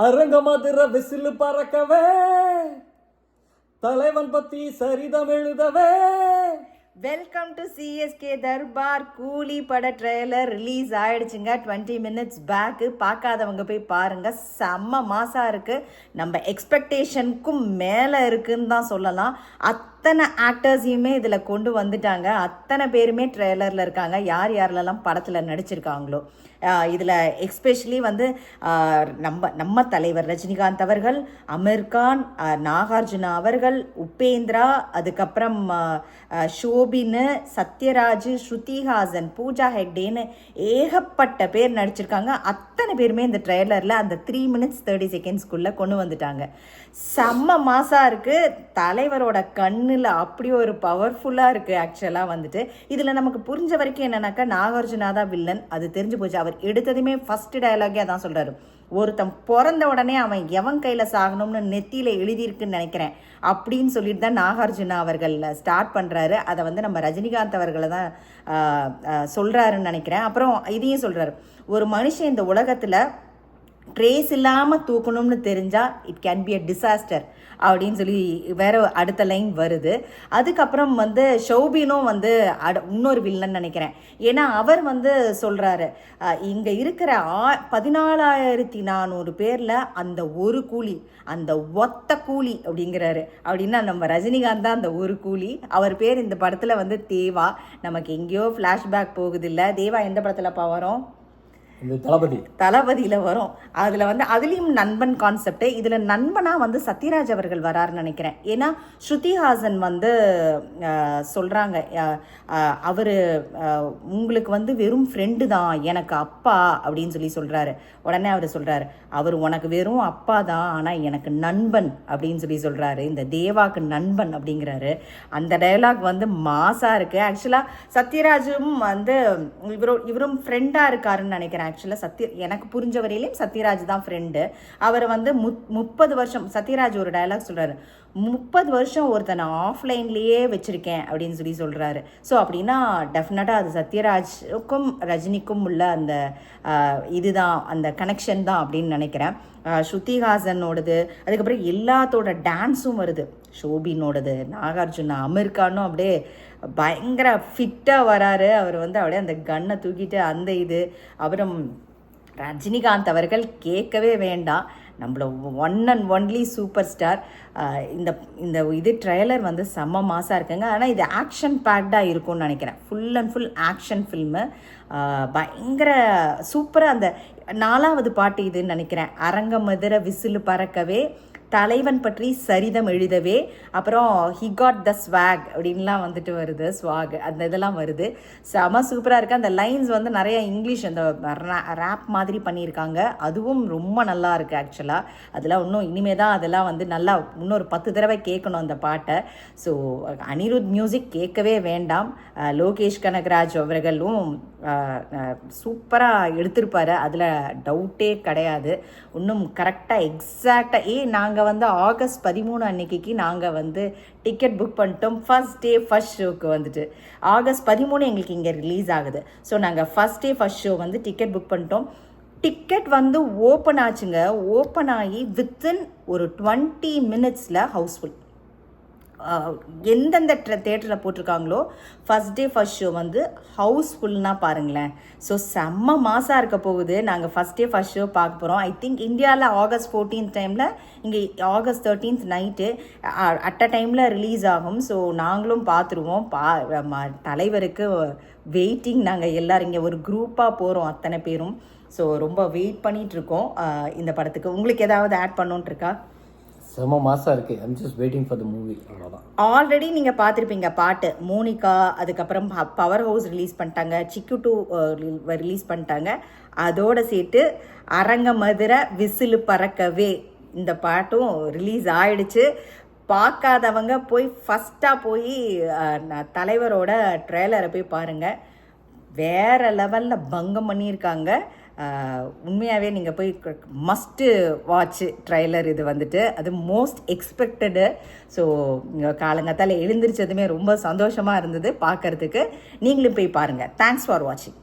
அரங்கமதுர whistle பறக்கவே, தலைவன் பத்தி சரிதம் எழுதவே. Welcome to CSK Darbar. கூலி பட ட்ரெய்லர் ரிலீஸ் ஆயிடுச்சுங்க 20 மினிட்ஸ் பேக்கு. பார்க்காதவங்க போய் பாருங்க, செம்ம மாசா இருக்கு. நம்ம எக்ஸ்பெக்டேஷனுக்கும் மேலே இருக்குன்னு தான் சொல்லலாம். அத்தனை ஆக்டர்ஸையுமே இதில் கொண்டு வந்துட்டாங்க. அத்தனை பேருமே ட்ரெய்லரில் இருக்காங்க. யார் யாரெல்லாம் படத்தில் நடிச்சிருக்காங்களோ இதில் எக்ஸ்பெஷலி வந்து நம்ம தலைவர் ரஜினிகாந்த் அவர்கள், அமீர்கான், நாகார்ஜுனா அவர்கள், உபேந்திரா, அதுக்கப்புறம் ஷோபின்னு, சத்யராஜ், ஸ்ருதிஹாசன், பூஜா ஹெக்டேன்னு ஏகப்பட்ட பேர் நடிச்சிருக்காங்க. அத்தனை பேருமே இந்த ட்ரெய்லரில் அந்த 3 minutes 30 secondsக்குள்ளே கொண்டு வந்துட்டாங்க. செம்ம மாசாக இருக்குது. தலைவரோட கண்ணில் அப்படி ஒரு பவர்ஃபுல்லாக இருக்குது. ஆக்சுவலாக வந்துட்டு இதில் நமக்கு புரிஞ்ச வரைக்கும் என்னன்னாக்கா நாகார்ஜுனா தான் வில்லன், அது தெரிஞ்சு போச்சு. அவர் எடுத்ததுமே ஃபஸ்ட்டு டயலாகே அதான் சொல்கிறாரு, ஒருத்தன் பிறந்த உடனே அவன் எவன் கையில் சாகணும்னு நெத்தியில் எழுதியிருக்குன்னு நினைக்கிறேன் அப்படின்னு சொல்லிட்டு தான் நாகார்ஜுனா அவர்கள் ஸ்டார்ட் பண்ணுறாரு. அதை வந்து நம்ம ரஜினிகாந்த் அவர்களை தான் சொல்கிறாருன்னு நினைக்கிறேன். அப்புறம் இதையும் சொல்கிறாரு, ஒரு மனுஷன் இந்த உலகத்தில் ட்ரேஸ் இல்லாமல் தூக்கணும்னு தெரிஞ்சால் it can be a disaster அப்படின்னு சொல்லி வேற அடுத்த லைன் வருது. அதுக்கப்புறம் வந்து ஷோபினும் வந்து இன்னொரு வில்லன் நினைக்கிறேன். ஏன்னா அவர் வந்து சொல்கிறாரு, இங்கே இருக்கிற 14,400 பேரில் அந்த ஒரு கூலி, அந்த ஒத்த கூலி அப்படிங்கிறாரு. அப்படின்னா நம்ம ரஜினிகாந்த் தான் அந்த ஒரு கூலி. அவர் பேர் இந்த படத்தில் வந்து தேவா. நமக்கு எங்கேயோ ஃப்ளாஷ்பேக் போகுது இல்லை. தேவா எந்த படத்தில்ப்பா வரும்? தளபதியில் வரும். அதில் வந்து அதுலேயும் நண்பன் கான்செப்ட். இதில் நண்பனாக வந்து சத்யராஜ் அவர்கள் வராருன்னு நினைக்கிறேன். ஏன்னா ஸ்ருதிஹாசன் வந்து சொல்கிறாங்க, அவர் உங்களுக்கு வந்து வெறும் ஃப்ரெண்டு தான், எனக்கு அப்பா அப்படின்னு சொல்லி சொல்கிறாரு. உடனே அவர் சொல்கிறாரு, அவர் உனக்கு வெறும் அப்பா தான், ஆனால் எனக்கு நண்பன் அப்படின்னு சொல்லி சொல்கிறாரு. இந்த தேவாக்கு நண்பன் அப்படிங்கிறாரு. அந்த டயலாக் வந்து மாசாக இருக்குது. ஆக்சுவலாக சத்யராஜும் வந்து இவரும் ஃப்ரெண்டாக இருக்காருன்னு நினைக்கிறேன். ஆக்சுவலாக எனக்கு புரிஞ்ச வரையிலையும் சத்யராஜ் தான் ஃப்ரெண்டு. அவர் வந்து 30 வருஷம், சத்யராஜ் ஒரு டயலாக் சொல்கிறாரு, 30 வருஷம் ஒருத்தனை ஆஃப்லைன்லேயே வச்சுருக்கேன் அப்படின்னு சொல்லி சொல்கிறாரு. ஸோ அப்படின்னா டெஃபினட்டாக அது சத்யராஜுக்கும் ரஜினிக்கும் உள்ள அந்த இதுதான், அந்த கனெக்ஷன் தான் அப்படின்னு நினைக்கிறேன். ஸ்ருதிஹாசனோடது, அதுக்கப்புறம் எல்லாத்தோட டான்ஸும் வருது. ஷோபினோடது, நாகார்ஜுனா, அமீர்கானும் அப்படியே பயங்கர ஃபிட்டாக வராரு. அவர் வந்து அப்படியே அந்த கன்னை தூக்கிட்டு அந்த இது. அப்புறம் ரஜினிகாந்த் அவர்கள் கேட்கவே வேண்டாம், நம்மள one and only super star. இந்த இது ட்ரெய்லர் வந்து செம்ம மாசாக இருக்குங்க. ஆனால் இது ஆக்ஷன் பேக்டாக இருக்கும்னு நினைக்கிறேன். Full and full action film. பயங்கர சூப்பராக. அந்த 4வது பாட்டு இதுன்னு நினைக்கிறேன். அரங்கமதுர விசிலு பறக்கவே, தலைவன் பற்றி சரிதம் எழுதவே, அப்புறம் ஹி காட் த ஸ்வாக் அப்படின்லாம் வந்துட்டு வருது. ஸ்வாக் அந்த இதெல்லாம் வருது. செம சூப்பராக இருக்குது. அந்த லைன்ஸ் வந்து நிறைய இங்கிலீஷ் அந்த ரேப் மாதிரி பண்ணியிருக்காங்க. அதுவும் ரொம்ப நல்லா இருக்குது. ஆக்சுவலாக அதெல்லாம் இன்னும் இனிமே தான் அதெல்லாம் வந்து நல்லா இன்னொரு 10 தடவை கேட்கணும் அந்த பாட்டை. ஸோ அனிருத் மியூசிக் கேட்கவே வேண்டாம். லோகேஷ் கனகராஜ் அவர்களும் சூப்பராக எடுத்திருப்பாரு, அதில் டவுட்டே கிடையாது. இன்னும் கரெக்டாக எக்ஸாக்டாக நாங்கள் வந்து ஆகஸ்ட் 13 அன்னைக்கு நாங்கள் வந்து டிக்கெட் புக் பண்ணிட்டோம். ஃபர்ஸ்ட் டே ஃபர்ஸ்ட் ஷோக்கு வந்துட்டு ஆகஸ்ட் 13 எங்களுக்கு இங்கே ரிலீஸ் ஆகுது. ஸோ நாங்கள் ஃபர்ஸ்ட் டே ஃபர்ஸ்ட் ஷோ வந்து டிக்கெட் புக் பண்ணிட்டோம். டிக்கெட் வந்து ஓப்பன் ஆச்சுங்க. ஓப்பன் ஆகி வித்தின் ஒரு 20 minutesல ஹவுஸ்ஃபுல். எந்தெந்த தேட்டரில் போட்டிருக்காங்களோ ஃபஸ்ட் டே ஃபர்ஸ்ட் ஷோ வந்து ஹவுஸ்ஃபுல்னா பாருங்களேன். ஸோ செம்ம மாசாக இருக்க போகுது. நாங்கள் ஃபஸ்ட் டே ஃபர்ஸ்ட் ஷோ பார்க்க போகிறோம். ஐ திங்க் இந்தியாவில் ஆகஸ்ட் 14 டைமில், இங்கே ஆகஸ்ட் 13 நைட்டு அட் அ டைமில் ரிலீஸ் ஆகும். ஸோ நாங்களும் பார்த்துருவோம். தலைவருக்கு வெயிட்டிங். நாங்கள் எல்லோரும் இங்கே ஒரு குரூப்பாக போகிறோம், அத்தனை பேரும். ஸோ ரொம்ப வெயிட் பண்ணிகிட்ருக்கோம் இந்த படத்துக்கு. உங்களுக்கு ஏதாவது ஆட் பண்ணோன்ட்டு இருக்கா? செம மாசா இருக்கு. I'm just waiting for the movie. அவ்வளோதான். ஆல்ரெடி நீங்கள் பார்த்துருப்பீங்க பாட்டு. மோனிகா, அதுக்கப்புறம் பவர் ஹவுஸ் ரிலீஸ் பண்ணிட்டாங்க, சிக்கு 2 ரிலீஸ் பண்ணிட்டாங்க. அதோடு சேர்த்து அரங்கமதுர விசிலு பறக்கவே இந்த பாட்டும் ரிலீஸ் ஆயிடுச்சு. பார்க்காதவங்க போய் ஃபஸ்ட்டாக போய் தலைவரோட ட்ரெய்லரை போய் பாருங்கள். வேறு லெவலில் பங்கம் பண்ணியிருக்காங்க. உண்மையாகவே நீங்கள் போய் மஸ்ட்டு வாட்ச் ட்ரெய்லர் இது வந்துட்டு. அது மோஸ்ட் எக்ஸ்பெக்டடு. ஸோ காலங்கத்தால் எழுந்திரிச்சதுமே ரொம்ப சந்தோஷமாக இருந்தது பார்க்குறதுக்கு. நீங்களும் போய் பாருங்கள். தேங்க்ஸ் ஃபார் வாட்சிங்.